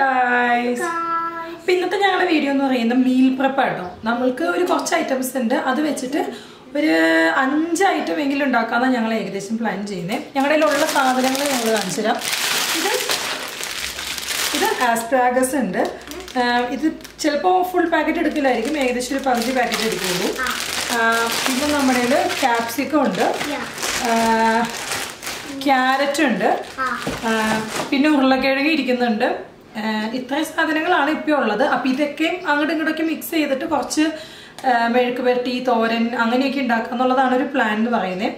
guys. ഇന്നത്തെ ഞങ്ങളുടെ video എന്ന് പറയുന്നത് മീൽ പ്രെപ്പ് ആട്ടോ. നമ്മൾക്ക് ഒരു കുറച്ച് ഐറ്റംസ് ഉണ്ട്, അത് വെച്ചിട്ട് ഒരു 5 ഐറ്റം എങ്കിലും ഉണ്ടാക്കാനാണ് ഞങ്ങൾ ഏകദേശം പ്ലാൻ ചെയ്യുന്നത്. ഞങ്ങളുടെ ഉള്ള സാധനങ്ങൾ ഞങ്ങൾ കാണിച്ചു തരാം. ഇത് ആസ്പ്രാഗസ് ഉണ്ട്. ഇത് ചിലപ്പോൾ ഫുൾ പാക്കറ്റ് എടുക്കില്ലായിരിക്കും, ഏകദേശം ഒരു പകുതി പാക്കറ്റ് എടുക്കുള്ളൂ. പിന്നെ നമ്മുടെ ക്യാപ്സിക്കം ഉണ്ട്, ക്യാരറ്റ് ഉണ്ട്, പിന്നെ ഉരുളക്കിഴങ്ങ് ഇരിക്കുന്നുണ്ട്. ഇത്രയും സാധനങ്ങളാണ് ഇപ്പോൾ ഉള്ളത്. അപ്പം ഇതൊക്കെ അങ്ങോട്ടും ഇങ്ങോട്ടൊക്കെ മിക്സ് ചെയ്തിട്ട് കുറച്ച് മെഴുക്ക് പുരട്ടി, തോരൻ അങ്ങനെയൊക്കെ ഉണ്ടാക്കുക എന്നുള്ളതാണ് ഒരു പ്ലാൻ എന്ന് പറയുന്നത്.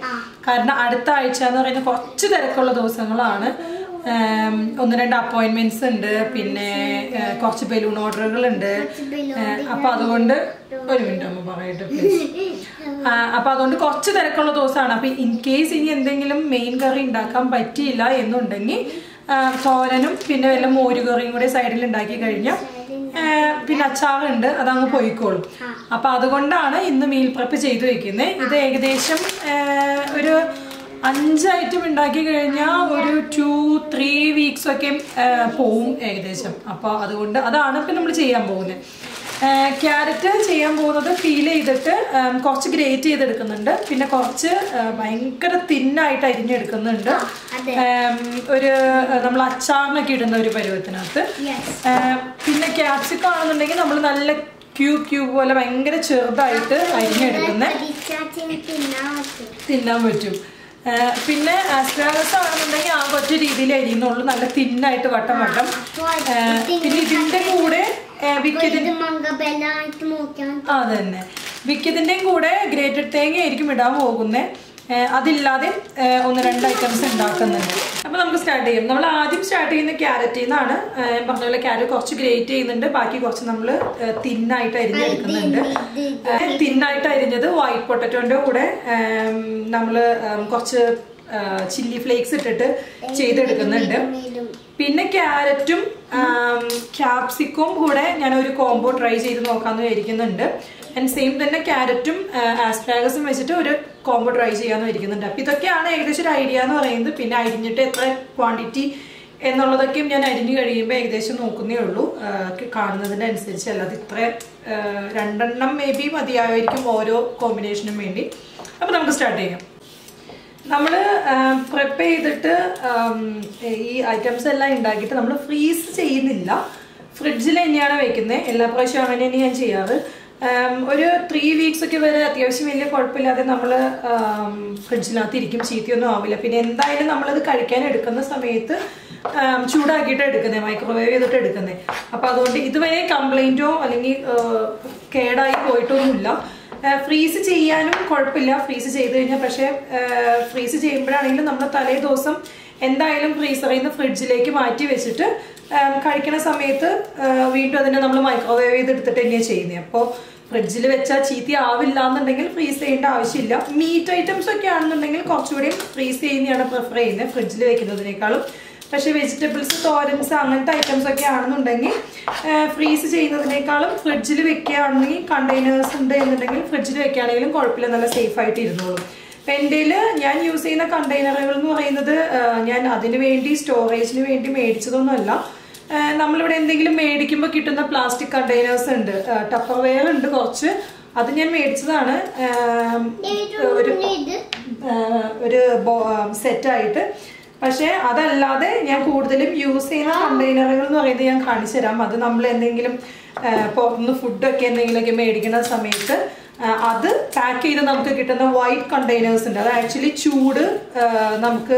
കാരണം അടുത്ത ആഴ്ച എന്ന് പറയുന്നത് കുറച്ച് തിരക്കുള്ള ദിവസങ്ങളാണ്. 1-2 അപ്പോയിന്റ്മെന്റ്സ് ഉണ്ട്, പിന്നെ കുറച്ച് ബലൂൺ ഓർഡറുകളുണ്ട്. അപ്പൊ അതുകൊണ്ട് ഒരു മിനിറ്റ് അമ്മ പറയട്ടെ പ്ലീസ്. അപ്പൊ അതുകൊണ്ട് കുറച്ച് തിരക്കുള്ള ദിവസമാണ്. അപ്പൊ ഇൻ കേസ് ഇനി എന്തെങ്കിലും മെയിൻ കറി ഉണ്ടാക്കാൻ പറ്റിയില്ല എന്നുണ്ടെങ്കിൽ തോരനും പിന്നെ വല്ല മോരുകറിയും കൂടെ സൈഡിൽ ഉണ്ടാക്കി കഴിഞ്ഞാൽ പിന്നെ അച്ചാറുണ്ട്, അതങ്ങ് പോയിക്കോളും. അപ്പൊ അതുകൊണ്ടാണ് ഇന്ന് മീൽ പ്രെപ്പ് ചെയ്തു വെക്കുന്നത്. ഇത് ഏകദേശം ഒരു 5 ഐറ്റം ഉണ്ടാക്കി കഴിഞ്ഞാൽ ഒരു 2-3 വീക്സ് ഒക്കെ പോവും ഏകദേശം. അപ്പോൾ അതുകൊണ്ട് അതാണ് ഇപ്പം നമ്മൾ ചെയ്യാൻ പോകുന്നത്. ക്യാരറ്റ് ചെയ്യാൻ പോകുന്നത് പീൽ ചെയ്തിട്ട് കുറച്ച് ഗ്രേറ്റ് ചെയ്തെടുക്കുന്നുണ്ട്, പിന്നെ കുറച്ച് ഭയങ്കര തിന്നായിട്ട് അരിഞ്ഞെടുക്കുന്നുണ്ട്. ഒരു നമ്മൾ അച്ചാറിനൊക്കെ ഇടുന്ന ഒരു പരുവത്തിനകത്ത്. പിന്നെ ക്യാപ്സിക്കം ആണെന്നുണ്ടെങ്കിൽ നമ്മൾ നല്ല ക്യൂബ് പോലെ ഭയങ്കര ചെറുതായിട്ട് അരിഞ്ഞെടുക്കുന്നത് തിന്നാൻ പറ്റും. പിന്നെ ആസ്പ്രാഗസ് ആണെന്നുണ്ടെങ്കിൽ ആ ഒറ്റ രീതിയിൽ അരിയുന്നുള്ളൂ, നല്ല തിന്നായിട്ട് വട്ടം. പിന്നെ ഇതിന്റെ കൂടെ അതന്നെ വിക്കതിന്റെയും കൂടെ ഗ്രേറ്റഡ് തേങ്ങ ആയിരിക്കും ഇടാൻ പോകുന്നത്. അതില്ലാതെ 1-2 ഐറ്റംസ് ഉണ്ടാക്കുന്നുണ്ട്. അപ്പൊ നമുക്ക് സ്റ്റാർട്ട് ചെയ്യാം. നമ്മൾ ആദ്യം സ്റ്റാർട്ട് ചെയ്യുന്ന ക്യാരറ്റിൽ നിന്നാണ്. പറഞ്ഞ പോലെ ക്യാരറ്റ് കുറച്ച് ഗ്രേറ്റ് ചെയ്യുന്നുണ്ട്, ബാക്കി കുറച്ച് നമ്മൾ തിന്നായിട്ട് അരിഞ്ഞെടുക്കുന്നുണ്ട്. തിന്നായിട്ട് അരിഞ്ഞത് വൈറ്റ് പൊട്ടറ്റോന്റെ കൂടെ നമ്മൾ കുറച്ച് ചില്ലി ഫ്ലേക്സ് ഇട്ടിട്ട് ചെയ്തെടുക്കുന്നുണ്ട്. പിന്നെ ക്യാരറ്റും ക്യാപ്സിക്കും കൂടെ ഞാൻ ഒരു കോംബോ ട്രൈ ചെയ്ത് നോക്കാമെന്ന് വിചാരിക്കുന്നുണ്ട്. ആൻഡ് സെയിം തന്നെ ക്യാരറ്റും ആസ്പ്രാഗസും വെച്ചിട്ട് ഒരു കോംബോ ട്രൈ ചെയ്യാമെന്ന് വിചാരിക്കുന്നുണ്ട്. അപ്പം ഇതൊക്കെയാണ് ഏകദേശം ഒരു ഐഡിയ എന്ന് പറയുന്നത്. പിന്നെ അരിഞ്ഞിട്ട് എത്ര ക്വാണ്ടിറ്റി എന്നുള്ളതൊക്കെയും ഞാൻ അരിഞ്ഞു കഴിയുമ്പോൾ ഏകദേശം നോക്കുന്നേ ഉള്ളൂ, കാണുന്നതിൻ്റെ അനുസരിച്ച്. അല്ലാതെ ഇത്ര 2 മേ ബി മതിയായിരിക്കും ഓരോ കോമ്പിനേഷനും വേണ്ടി. അപ്പം നമുക്ക് സ്റ്റാർട്ട് ചെയ്യാം. നമ്മൾ പ്രെപ്പ് ചെയ്തിട്ട് ഈ ഐറ്റംസ് എല്ലാം ഉണ്ടാക്കിയിട്ട് നമ്മൾ ഫ്രീസ് ചെയ്യുന്നില്ല, ഫ്രിഡ്ജിൽ തന്നെയാണ് വെക്കുന്നത്. എല്ലാ പ്രാവശ്യവും അങ്ങനെ തന്നെ ഞാൻ ചെയ്യാറ്. ഒരു 3 വീക്സ് ഒക്കെ വരെ അത്യാവശ്യം വലിയ കുഴപ്പമില്ലാതെ നമ്മൾ ഫ്രിഡ്ജിനകത്ത് ഇരിക്കും, ചീത്തയൊന്നും ആവില്ല. പിന്നെ എന്തായാലും നമ്മളത് കഴിക്കാൻ എടുക്കുന്ന സമയത്ത് ചൂടാക്കിയിട്ട് എടുക്കുന്നത്, മൈക്രോവേവ് ചെയ്തിട്ട് എടുക്കുന്നത്. അപ്പം അതുകൊണ്ട് ഇതുവരെ കംപ്ലൈൻറ്റോ അല്ലെങ്കിൽ കേടായി പോയിട്ടൊന്നുമില്ല. ഫ്രീസ് ചെയ്യാനും കുഴപ്പമില്ല, ഫ്രീസ് ചെയ്ത് കഴിഞ്ഞാൽ. പക്ഷേ ഫ്രീസ് ചെയ്യുമ്പോഴാണെങ്കിലും നമ്മൾ തലേ ദിവസം എന്തായാലും ഫ്രീസറിൽ നിന്ന് ഫ്രിഡ്ജിലേക്ക് മാറ്റി വെച്ചിട്ട് കഴിക്കുന്ന സമയത്ത് വീണ്ടും അതിനെ നമ്മൾ മൈക്രോവേവ് ചെയ്തെടുത്തിട്ട് തന്നെയാണ് ചെയ്യുന്നത്. അപ്പോൾ ഫ്രിഡ്ജിൽ വെച്ചാൽ ചീത്ത ആവില്ല എന്നുണ്ടെങ്കിൽ ഫ്രീസ് ചെയ്യേണ്ട ആവശ്യമില്ല. മീറ്റ് ഐറ്റംസ് ഒക്കെ ആണെന്നുണ്ടെങ്കിൽ കുറച്ചുകൂടി ഫ്രീസ് ചെയ്യുന്നതാണ് പ്രിഫർ ചെയ്യുന്നത് ഫ്രിഡ്ജിൽ വെക്കുന്നതിനേക്കാളും. പക്ഷേ വെജിറ്റബിൾസ്, തോരൻസ് അങ്ങനത്തെ ഐറ്റംസ് ഒക്കെ ആണെന്നുണ്ടെങ്കിൽ ഫ്രീസ് ചെയ്യുന്നതിനേക്കാളും ഫ്രിഡ്ജിൽ വെക്കുകയാണെങ്കിൽ, കണ്ടെയ്നേഴ്സ് ഉണ്ട് എന്നുണ്ടെങ്കിൽ ഫ്രിഡ്ജിൽ വെക്കുകയാണെങ്കിലും കുഴപ്പമില്ല, നല്ല സേഫ് ആയിട്ട് ഇരുന്നോളും. അപ്പം എൻ്റെ ഞാൻ യൂസ് ചെയ്യുന്ന കണ്ടെയ്നറുകൾ എന്ന് പറയുന്നത് ഞാൻ അതിന് വേണ്ടി സ്റ്റോറേജിന് വേണ്ടി മേടിച്ചതൊന്നുമല്ല. നമ്മളിവിടെ എന്തെങ്കിലും മേടിക്കുമ്പോൾ കിട്ടുന്ന പ്ലാസ്റ്റിക് കണ്ടെയ്നേഴ്സ് ഉണ്ട്, ടപ്പർവെയർ ഉണ്ട് കുറച്ച്, അത് ഞാൻ മേടിച്ചതാണ് ഒരു സെറ്റായിട്ട്. പക്ഷേ അതല്ലാതെ ഞാൻ കൂടുതലും യൂസ് ചെയ്യുന്ന കണ്ടെയ്നറുകൾ എന്ന് പറയുന്നത് ഞാൻ കാണിച്ചു തരാം. അത് നമ്മൾ എന്തെങ്കിലും പുറത്തുനിന്ന് ഫുഡൊക്കെ എന്തെങ്കിലുമൊക്കെ മേടിക്കുന്ന സമയത്ത് അത് പാക്ക് ചെയ്ത് നമുക്ക് കിട്ടുന്ന വൈറ്റ് കണ്ടെയ്നേഴ്സ് ഉണ്ട്. അത് ആക്ച്വലി ചൂട് നമുക്ക്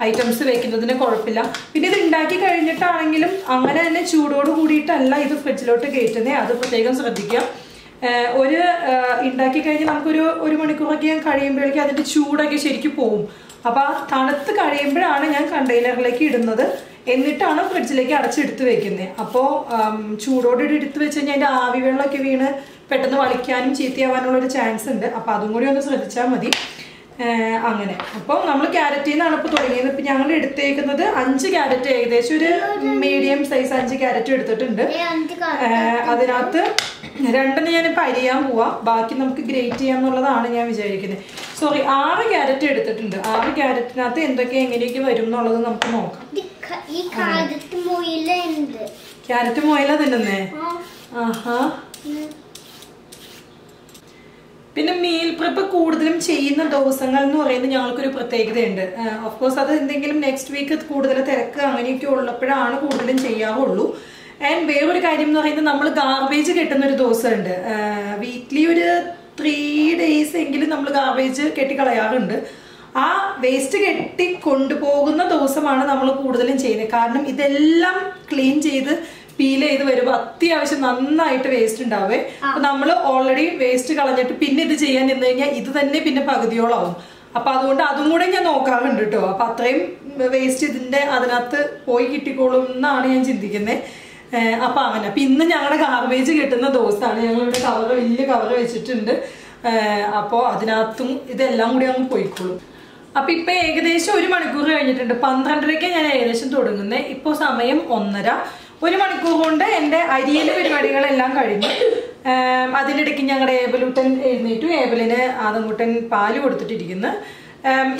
ഐറ്റംസ് വെക്കുന്നതിന് കുഴപ്പമില്ല. പിന്നെ ഇത് ഉണ്ടാക്കി കഴിഞ്ഞിട്ടാണെങ്കിലും അങ്ങനെ തന്നെ ചൂടോട് കൂടിയിട്ടല്ല ഇത് ഫ്രിഡ്ജിലോട്ട് കയറ്റുന്നത്, അത് പ്രത്യേകം ശ്രദ്ധിക്കാം. ഒരു ഉണ്ടാക്കി കഴിഞ്ഞ് നമുക്കൊരു 1 മണിക്കൂറൊക്കെ കഴിയുമ്പോഴേക്കും അതിൻ്റെ ചൂടൊക്കെ ശരിക്കും പോവും. അപ്പോൾ ആ തണുത്ത് കഴിയുമ്പോഴാണ് ഞാൻ കണ്ടെയ്നറിലേക്ക് ഇടുന്നത്, എന്നിട്ടാണ് ഫ്രിഡ്ജിലേക്ക് അടച്ചെടുത്ത് വെക്കുന്നത്. അപ്പോൾ ചൂടോടെ എടുത്ത് വെച്ച് കഴിഞ്ഞാൽ അതിൻ്റെ ആവി വെള്ളമൊക്കെ വീണ് പെട്ടെന്ന് വളിക്കാനും ചീത്തയാവാനുള്ളൊരു ചാൻസ് ഉണ്ട്. അപ്പോൾ അതും കൂടി ഒന്ന് ശ്രദ്ധിച്ചാൽ മതി. അങ്ങനെ അപ്പോൾ നമ്മൾ ക്യാരറ്റിൽ നിന്നാണ് ഇപ്പോൾ തുടങ്ങിയത്. ഇപ്പം ഞങ്ങൾ എടുത്തേക്കുന്നത് 5 ക്യാരറ്റ്, ഏകദേശം ഒരു മീഡിയം സൈസ് 5 ക്യാരറ്റ് എടുത്തിട്ടുണ്ട്. അതിനകത്ത് 2 ഞാനിപ്പോൾ അരിയാൻ പോവാം, ബാക്കി നമുക്ക് ഗ്രേറ്റ് ചെയ്യാന്നുള്ളതാണ് ഞാൻ വിചാരിക്കുന്നത്. സോറി 6 ക്യാരറ്റ് എടുത്തിട്ടുണ്ട്. 6 ക്യാരറ്റിനകത്ത് എന്തൊക്കെ എങ്ങനെയൊക്കെ വരും എന്നുള്ളത് നമുക്ക് നോക്കാം. ക്യാരറ്റ് മോയില തിന്നുന്നേ? ആഹാ. പിന്നെ മീൽ പ്രിപ്പ് കൂടുതലും ചെയ്യുന്ന ദിവസങ്ങൾ എന്ന് പറയുന്നത് ഞങ്ങൾക്കൊരു പ്രത്യേകതയുണ്ട്. ഓഫ്കോഴ്സ് അത് എന്തെങ്കിലും നെക്സ്റ്റ് വീക്ക് കൂടുതൽ തിരക്ക് അങ്ങനെയൊക്കെ ഉള്ളപ്പോഴാണ് കൂടുതലും ചെയ്യാറുള്ളൂ. ആൻഡ് വേറൊരു കാര്യം എന്ന് പറയുന്നത് നമ്മൾ ഗാർബേജ് കെട്ടുന്നൊരു ദിവസമുണ്ട്. വീക്ക്ലി ഒരു 3 days എങ്കിലും നമ്മൾ ഗാർബേജ് കെട്ടിക്കളയാറുണ്ട്. ആ വേസ്റ്റ് കെട്ടി കൊണ്ടുപോകുന്ന ദിവസമാണ് നമ്മൾ കൂടുതലും ചെയ്യുന്നത്. കാരണം ഇതെല്ലാം ക്ലീൻ ചെയ്ത് പീൽ ചെയ്ത് വരുമ്പോൾ അത്യാവശ്യം നന്നായിട്ട് വേസ്റ്റ് ഉണ്ടാവേ. അപ്പൊ നമ്മൾ ഓൾറെഡി വേസ്റ്റ് കളഞ്ഞിട്ട് പിന്നെ ഇത് ചെയ്യാൻ നിന്ന് കഴിഞ്ഞാൽ ഇത് തന്നെ പിന്നെ പകുതിയോളാവും. അപ്പൊ അതുകൊണ്ട് അതും കൂടെ ഞാൻ നോക്കാറുണ്ട് കേട്ടോ. അപ്പൊ അത്രയും വേസ്റ്റ് ഇതിന്റെ അതിനകത്ത് പോയി കിട്ടിക്കോളും എന്നാണ് ഞാൻ ചിന്തിക്കുന്നത്. അപ്പൊ അങ്ങനെ. അപ്പൊ ഇന്ന് ഞങ്ങളുടെ ഗാർബേജ് കിട്ടുന്ന ദിവസമാണ്. ഞങ്ങളിവിടെ കവർ, വലിയ കവർ വെച്ചിട്ടുണ്ട്. അപ്പോൾ അതിനകത്തും ഇതെല്ലാം കൂടി അങ്ങ് പോയിക്കോളും. അപ്പൊ ഇപ്പൊ ഏകദേശം 1 മണിക്കൂർ കഴിഞ്ഞിട്ടുണ്ട്. 12:30 ഞാൻ ഏകദേശം തുടങ്ങുന്നത്. ഇപ്പോൾ സമയം 1:30. 1 മണിക്കൂർ കൊണ്ട് എൻ്റെ അരിയൽ പരിപാടികളെല്ലാം കഴിഞ്ഞു. അതിനിടയ്ക്ക് ഞങ്ങളുടെ ഏബലൂട്ടൻ എഴുന്നേറ്റു. ഏബലിന് ആദംകുട്ടൻ പാല് കൊടുത്തിട്ടിരിക്കുന്നു.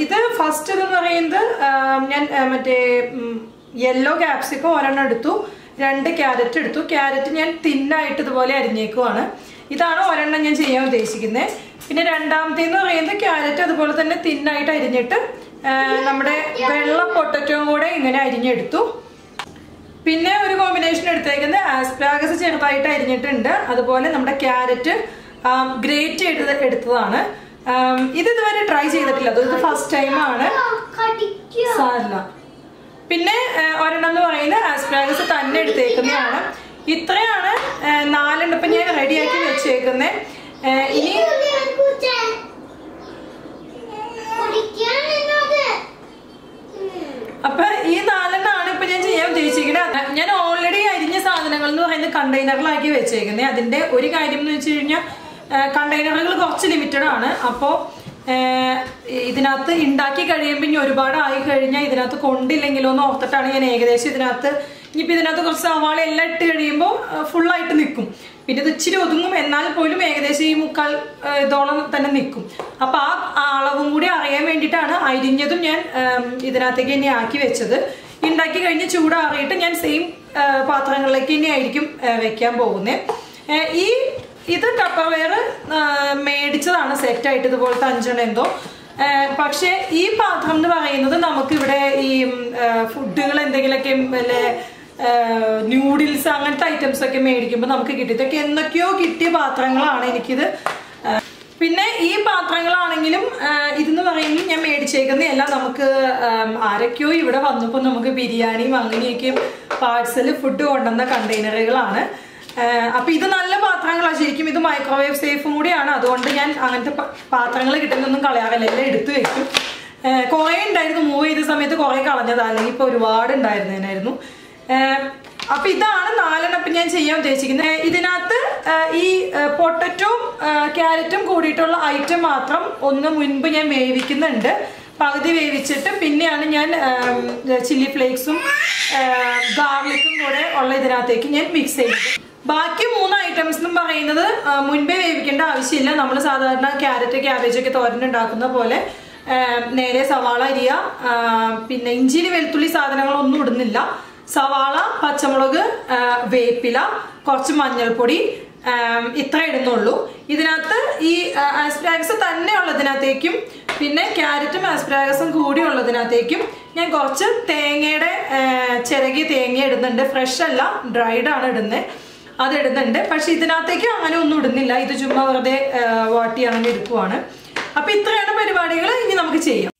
ഇത് ഫസ്റ്റ് ഇതെന്ന് പറയുന്നത് ഞാൻ മറ്റേ യെല്ലോ ക്യാപ്സിക്കം 1 എടുത്തു, 2 ക്യാരറ്റ് എടുത്തു. ക്യാരറ്റ് ഞാൻ തിന്നായിട്ട് ഇതുപോലെ അരിഞ്ഞേക്കുവാണ്. ഇതാണ് 1 ഞാൻ ചെയ്യാൻ ഉദ്ദേശിക്കുന്നത്. പിന്നെ രണ്ടാമത്തേന്ന് പറയുന്നത് ക്യാരറ്റ് അതുപോലെ തന്നെ തിന്നായിട്ട് അരിഞ്ഞിട്ട് നമ്മുടെ വെള്ള പൊട്ടറ്റോയും കൂടെ ഇങ്ങനെ അരിഞ്ഞെടുത്തു. പിന്നെ ഒരു കോമ്പിനേഷൻ എടുത്തേക്കുന്നത് ആസ്പ്രാഗസ് ചെറുതായിട്ട് അരിഞ്ഞിട്ടുണ്ട്. അതുപോലെ നമ്മുടെ ക്യാരറ്റ് ഗ്രേറ്റ് ചെയ്ത് എടുത്തതാണ്. ഇത് ഇതുവരെ ട്രൈ ചെയ്തിട്ടില്ല, അത് ഫസ്റ്റ് ടൈമാണ്. സാരില്ല. പിന്നെ 1 എന്ന് പറയുന്നത് ആസ്പ്രാഗസ് തന്നെ എടുത്തേക്കുന്നതാണ്. ഇത്രയാണ് 4 ഇപ്പം ഞാൻ റെഡിയാക്കി വെച്ചേക്കുന്നത്. ഇനി അപ്പൊ ഈ 4 ഇപ്പൊ ഞാൻ ചെയ്യാൻ ഉദ്ദേശിക്കുന്നത്. ഞാൻ ഓൾറെഡി അരിഞ്ഞ സാധനങ്ങൾ എന്ന് പറയുന്നത് കണ്ടെയ്നറിലാക്കി വെച്ചേക്കുന്നത്. അതിന്റെ ഒരു കാര്യം എന്ന് വെച്ച് കഴിഞ്ഞാൽ കണ്ടെയ്നറുകൾ കുറച്ച് ലിമിറ്റഡ് ആണ്. അപ്പോൾ ഇതിനകത്ത് ഉണ്ടാക്കി കഴിയുമ്പോൾ ഇനി ഒരുപാട് ആയി കഴിഞ്ഞാൽ ഇതിനകത്ത് കൊണ്ടില്ലെങ്കിലോ എന്ന് ഓർത്തിട്ടാണ് ഞാൻ ഏകദേശം ഇതിനകത്ത്, ഇനിയിപ്പോൾ ഇതിനകത്ത് കുറച്ച് സവാള എല്ലാം ഇട്ട് കഴിയുമ്പോൾ ഫുള്ളായിട്ട് നിൽക്കും. പിന്നെ ഇത് ഇച്ചിരി ഒതുങ്ങും, എന്നാൽ പോലും ഏകദേശം ഈ 3/4 ഇതോളം തന്നെ നിൽക്കും. അപ്പൊ ആ അളവും കൂടി അറിയാൻ വേണ്ടിയിട്ടാണ് അരിഞ്ഞതും ഞാൻ ഇതിനകത്തേക്ക് തന്നെ ആക്കി വെച്ചത്. ഉണ്ടാക്കി കഴിഞ്ഞ് ചൂടാറിയിട്ട് ഞാൻ സെയിം പാത്രങ്ങളിലേക്ക് തന്നെ ആയിരിക്കും വെക്കാൻ പോകുന്നത്. ഇത് ടപ്പർവെയർ മേടിച്ചതാണ് സെറ്റായിട്ട്, ഇതുപോലത്തെ 5 എന്തോ. പക്ഷെ ഈ പാത്രം എന്ന് പറയുന്നത് നമുക്കിവിടെ ഈ ഫുഡുകൾ എന്തെങ്കിലുമൊക്കെ വല്ല ന്യൂഡിൽസ് അങ്ങനത്തെ ഐറ്റംസ് ഒക്കെ മേടിക്കുമ്പോൾ നമുക്ക് കിട്ടി. ഇതൊക്കെ എന്തൊക്കെയോ കിട്ടിയ പാത്രങ്ങളാണ് എനിക്കിത്. പിന്നെ ഈ പാത്രങ്ങളാണെങ്കിലും ഇതെന്ന് പറയുമ്പോൾ ഞാൻ മേടിച്ചേക്കുന്നതെല്ലാം നമുക്ക് ആരൊക്കെയോ ഇവിടെ വന്നപ്പോൾ നമുക്ക് ബിരിയാണിയും അങ്ങനെയൊക്കെ പാഴ്സൽ ഫുഡ് കൊണ്ടുവന്ന കണ്ടെയ്നറുകളാണ്. അപ്പൊ ഇത് നല്ല പാത്രങ്ങളാണ് ശരിക്കും. ഇത് മൈക്രോവേവ് സേഫും കൂടിയാണ്. അതുകൊണ്ട് ഞാൻ അങ്ങനത്തെ പാത്രങ്ങൾ കിട്ടുന്നൊന്നും കളയാറില്ല, എല്ലാം എടുത്തു വെക്കും. കുറെ ഉണ്ടായിരുന്നു, മൂവ് ചെയ്ത സമയത്ത് കുറെ കളഞ്ഞതാ, അല്ലെങ്കിൽ ഇപ്പൊ ഒരുപാട് ഉണ്ടായിരുന്നതിനായിരുന്നു. അപ്പൊ ഇതാണ് 4 ഇപ്പം ഞാൻ ചെയ്യാൻ ഉദ്ദേശിക്കുന്നത്. ഇതിനകത്ത് ഈ പൊട്ടറ്റോയും ക്യാരറ്റും കൂടിയിട്ടുള്ള ഐറ്റം മാത്രം ഒന്ന് മുൻപ് ഞാൻ വേവിക്കുന്നുണ്ട്. പകുതി വേവിച്ചിട്ട് പിന്നെയാണ് ഞാൻ ചില്ലി ഫ്ലേക്സും ഗാർലിക്കും കൂടെ ഉള്ള ഇതിനകത്തേക്ക് ഞാൻ മിക്സ് ചെയ്തത്. ബാക്കി 3 ഐറ്റംസ് എന്ന് പറയുന്നത് മുൻപേ വേവിക്കേണ്ട ആവശ്യമില്ല. നമ്മൾ സാധാരണ ക്യാരറ്റ് ക്യാബേജൊക്കെ തോരനുണ്ടാക്കുന്ന പോലെ നേരെ സവാള അരിയ, പിന്നെ ഇഞ്ചി വെളുത്തുള്ളി സാധനങ്ങളൊന്നും ഇടുന്നില്ല. സവാള, പച്ചമുളക്, വേപ്പില, കുറച്ച് മഞ്ഞൾപ്പൊടി, ഇത്ര ഇടുന്നുള്ളൂ. ഇതിനകത്ത് ഈ ആസ്പ്രാഗസ് തന്നെ ഉള്ളതിനകത്തേക്കും പിന്നെ ക്യാരറ്റും ആസ്പ്രാഗസും കൂടി ഉള്ളതിനകത്തേക്കും ഞാൻ കുറച്ച് തേങ്ങയുടെ ചിരകിയ തേങ്ങ ഇടുന്നുണ്ട്. ഫ്രഷ് അല്ല, ഡ്രൈഡ് ആണ് ഇടുന്നത്, അത് ഇടുന്നുണ്ട്. പക്ഷെ ഇതിനകത്തേക്ക് അങ്ങനെ ഒന്നും ഇടുന്നില്ല, ഇത് ചുമ്മാ വെറുതെ വാട്ടി അങ്ങനെ എടുക്കുവാണ്. അപ്പൊ ഇത്രയാണ് പരിപാടികൾ. ഇനി നമുക്ക് ചെയ്യാം.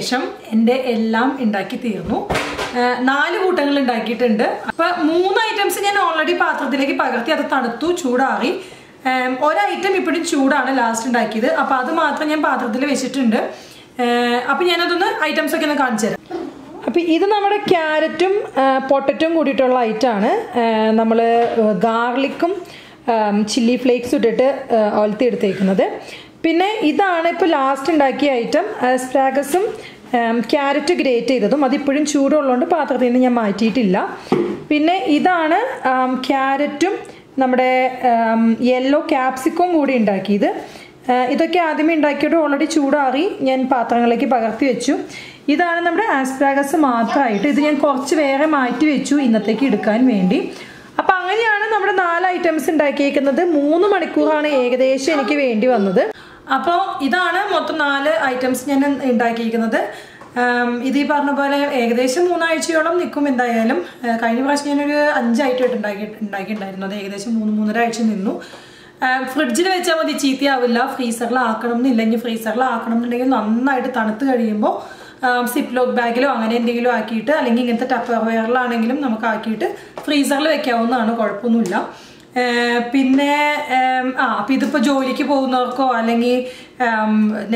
ശേഷം എൻ്റെ എല്ലാം ഉണ്ടാക്കി തീർന്നു. 4 കൂട്ടങ്ങൾ ഉണ്ടാക്കിയിട്ടുണ്ട്. അപ്പോൾ 3 ഐറ്റംസ് ഞാൻ ഓൾറെഡി പാത്രത്തിലേക്ക് പകർത്തി, അത് തണുത്തു, ചൂടാറി. ഒരു ഐറ്റം ഇപ്പോഴും ചൂടാണ് ലാസ്റ്റ് ഉണ്ടാക്കിയത്. അപ്പോൾ അത് മാത്രം ഞാൻ പാത്രത്തിൽ വെച്ചിട്ടുണ്ട്. അപ്പോൾ ഞാനതൊന്ന് ഐറ്റംസ് ഒക്കെ ഒന്ന് കാണിച്ചു തരാം. അപ്പോൾ ഇത് നമ്മുടെ ക്യാരറ്റും പൊട്ടറ്റും കൂടിയിട്ടുള്ള ഐറ്റമാണ്. നമ്മൾ ഗാർലിക്കും ചില്ലി ഫ്ലേക്സും ഇട്ടിട്ട് ഒലത്തി എടുത്തേക്കുന്നത്. പിന്നെ ഇതാണ് ഇപ്പോൾ ലാസ്റ്റ് ഉണ്ടാക്കിയ ഐറ്റം, ആസ്പ്രാഗസും ക്യാരറ്റ് ഗ്രേറ്റ് ചെയ്തതും. അതിപ്പോഴും ചൂടുള്ളതുകൊണ്ട് പാത്രത്തിൽ നിന്ന് ഞാൻ മാറ്റിയിട്ടില്ല. പിന്നെ ഇതാണ് ക്യാരറ്റും നമ്മുടെ യെല്ലോ ക്യാപ്സിക്കും കൂടി ഉണ്ടാക്കിയത്. ഇതൊക്കെ ആദ്യമേ ഉണ്ടാക്കിയിട്ട് ഓൾറെഡി ചൂടാറി ഞാൻ പാത്രങ്ങളിലേക്ക് പകർത്തി വെച്ചു. ഇതാണ് നമ്മുടെ ആസ്പ്രാഗസ് മാത്രമായിട്ട്. ഇത് ഞാൻ കുറച്ച് വേറെ മാറ്റി വെച്ചു ഇന്നത്തേക്ക് എടുക്കാൻ വേണ്ടി. അപ്പം അങ്ങനെയാണ് നമ്മുടെ 4 ഐറ്റംസ് ഉണ്ടാക്കിയേക്കുന്നത്. 3 മണിക്കൂറാണ് ഏകദേശം എനിക്ക് വേണ്ടി വന്നത്. അപ്പോൾ ഇതാണ് മൊത്തം 4 ഐറ്റംസ് ഞാൻ ഉണ്ടാക്കിയിരിക്കുന്നത്. ഇത് ഈ പറഞ്ഞ പോലെ ഏകദേശം 3 ആഴ്ചയോളം നിൽക്കും എന്തായാലും. കഴിഞ്ഞ പ്രാവശ്യം ഞാനൊരു 5 ഐറ്റം ഉണ്ടാക്കിയിട്ടുണ്ടായിരുന്നു. അത് ഏകദേശം 3-3.5 ആഴ്ച നിന്നു. ഫ്രിഡ്ജിൽ വെച്ചാൽ മതി, ചീത്തയാവില്ല. ഫ്രീസറിലാക്കണം എന്നില്ല. ഇനി ഫ്രീസറിലാക്കണം എന്നുണ്ടെങ്കിൽ നന്നായിട്ട് തണുത്ത് കഴിയുമ്പോൾ സിപ്പ് ലോക്ക് ബാഗിലോ അങ്ങനെ എന്തെങ്കിലും ആക്കിയിട്ട്, അല്ലെങ്കിൽ ഇങ്ങനത്തെ ടപ്പർവെയറിലാണെങ്കിലും നമുക്ക് ആക്കിയിട്ട് ഫ്രീസറിൽ വെക്കാവുന്നതാണ്, കുഴപ്പമൊന്നുമില്ല. പിന്നെ അപ്പം ഇതിപ്പോൾ ജോലിക്ക് പോകുന്നവർക്കോ അല്ലെങ്കിൽ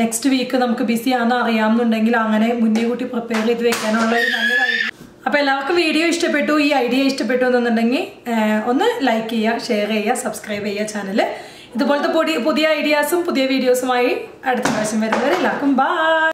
നെക്സ്റ്റ് വീക്ക് നമുക്ക് ബിസി ആണെന്ന് അറിയാമെന്നുണ്ടെങ്കിൽ അങ്ങനെ മുന്നേ കൂട്ടി പ്രിപ്പയർ ചെയ്ത് വെക്കാനുള്ള ഒരു നല്ലൊരു ഐഡിയ. അപ്പോൾ എല്ലാവർക്കും വീഡിയോ ഇഷ്ടപ്പെട്ടു, ഈ ഐഡിയ ഇഷ്ടപ്പെട്ടു എന്നുണ്ടെങ്കിൽ ഒന്ന് ലൈക്ക് ചെയ്യുക, ഷെയർ ചെയ്യുക, സബ്സ്ക്രൈബ് ചെയ്യുക ചാനൽ. ഇതുപോലത്തെ പുതിയ ഐഡിയാസും പുതിയ വീഡിയോസുമായി അടുത്ത പ്രാവശ്യം വരുന്നവരെ എല്ലാവർക്കും ബൈ.